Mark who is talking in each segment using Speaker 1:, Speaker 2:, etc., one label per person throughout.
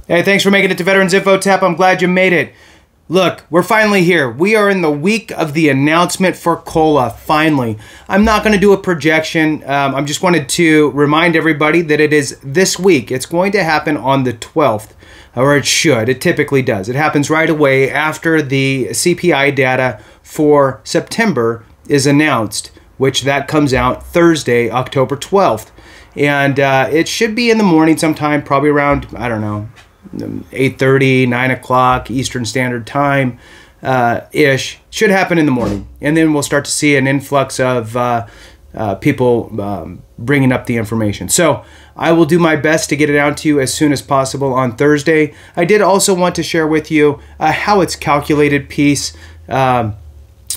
Speaker 1: Hey, thanks for making it to Veterans Info Tap. I'm glad you made it. Look, we're finally here. We are in the week of the announcement for COLA, finally. I'm not going to do a projection. I just wanted to remind everybody that it is this week. It's going to happen on the 12th, or it should. It typically does. It happens right away after the CPI data for September is announced, which that comes out Thursday, October 12th. And it should be in the morning sometime, probably around, I don't know, 8:30, 9 o'clock Eastern Standard Time ish. Should happen in the morning. And then we'll start to see an influx of people bringing up the information. So I will do my best to get it out to you as soon as possible on Thursday. I did also want to share with you how it's calculated piece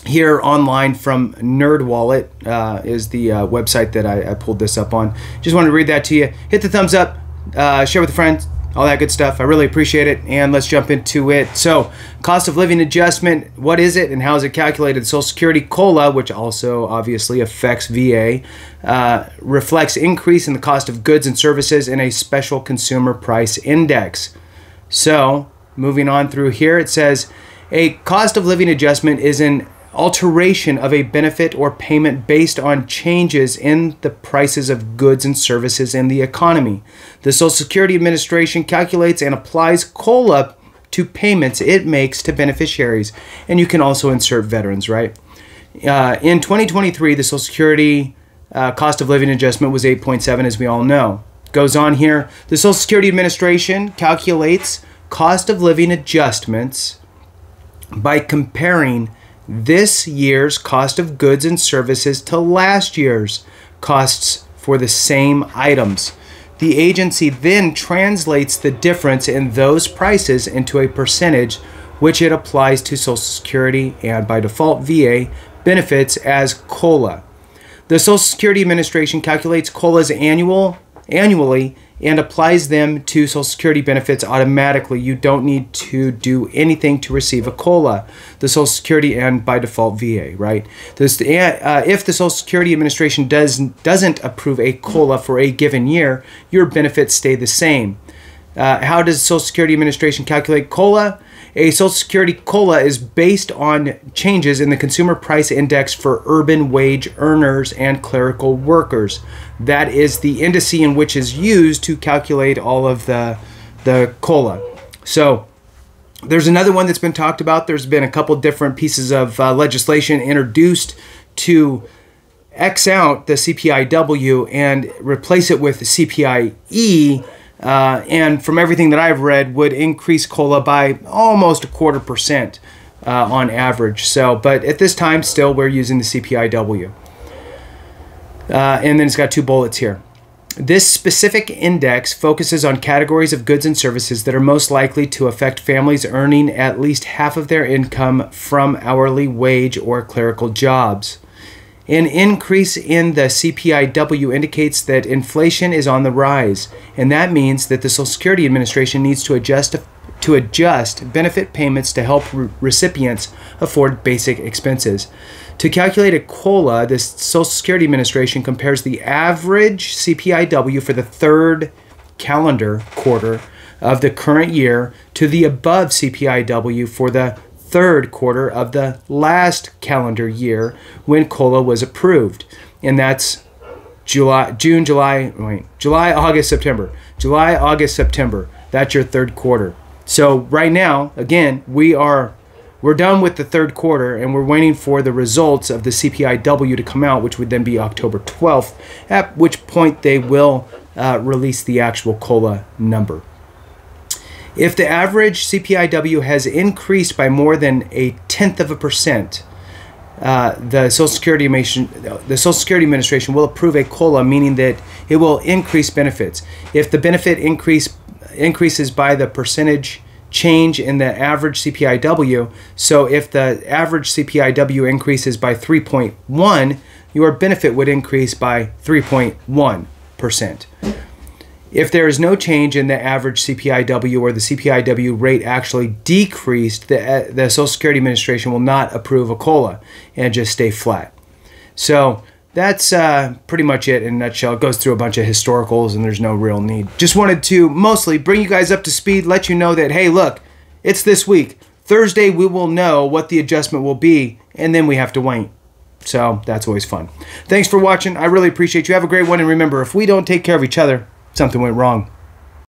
Speaker 1: here online from NerdWallet is the website that I pulled this up on. Just wanted to read that to you. Hit the thumbs up, share with a friend, all that good stuff. I really appreciate it, and let's jump into it. So, cost of living adjustment, what is it and how is it calculated? Social Security COLA, which also obviously affects VA, reflects increase in the cost of goods and services in a special consumer price index. So, moving on through here, it says, a cost of living adjustment is an alteration of a benefit or payment based on changes in the prices of goods and services in the economy. The Social Security Administration calculates and applies COLA to payments it makes to beneficiaries. And you can also insert veterans, right? In 2023, the Social Security cost of living adjustment was 8.7, as we all know. Goes on here, the Social Security Administration calculates cost of living adjustments by comparing this year's cost of goods and services to last year's costs for the same items. The agency then translates the difference in those prices into a percentage which it applies to Social Security and, by default, VA benefits as COLA. The Social Security Administration calculates COLAs annually and applies them to Social Security benefits automatically. You don't need to do anything to receive a COLA. The Social Security and, by default, VA, right? If the Social Security Administration doesn't approve a COLA for a given year, your benefits stay the same. How does the Social Security Administration calculate COLA? A Social Security COLA is based on changes in the Consumer Price Index for urban wage earners and clerical workers. That is the indice in which is used to calculate all of the COLA. So there's another one that's been talked about. There's been a couple different pieces of legislation introduced to X out the CPIW and replace it with the CPIE. And from everything that I've read, would increase COLA by almost 0.25% on average. So, but at this time, still we're using the CPIW. And then it's got two bullets here. This specific index focuses on categories of goods and services that are most likely to affect families earning at least half of their income from hourly wage or clerical jobs. An increase in the CPIW indicates that inflation is on the rise, and that means that the Social Security Administration needs to adjust benefit payments to help recipients afford basic expenses. To calculate a COLA, the Social Security Administration compares the average CPIW for the third calendar quarter of the current year to the above CPIW for the third quarter of the last calendar year when COLA was approved. And that's July, August, September. July, August, September. That's your third quarter. So right now, again, we're done with the third quarter and we're waiting for the results of the CPIW to come out, which would then be October 12th, at which point they will release the actual COLA number. If the average CPIW has increased by more than 0.1%, the Social Security Administration will approve a COLA, meaning that it will increase benefits. If the benefit increases by the percentage change in the average CPIW, so if the average CPIW increases by 3.1, your benefit would increase by 3.1%. If there is no change in the average CPIW or the CPIW rate actually decreased, the Social Security Administration will not approve a COLA and just stay flat. So that's pretty much it in a nutshell. It goes through a bunch of historicals, and there's no real need. Just wanted to mostly bring you guys up to speed, let you know that, hey, look, it's this week. Thursday, we will know what the adjustment will be, and then we have to wait. So that's always fun. Thanks for watching. I really appreciate you. Have a great one, and remember, if we don't take care of each other, something went wrong.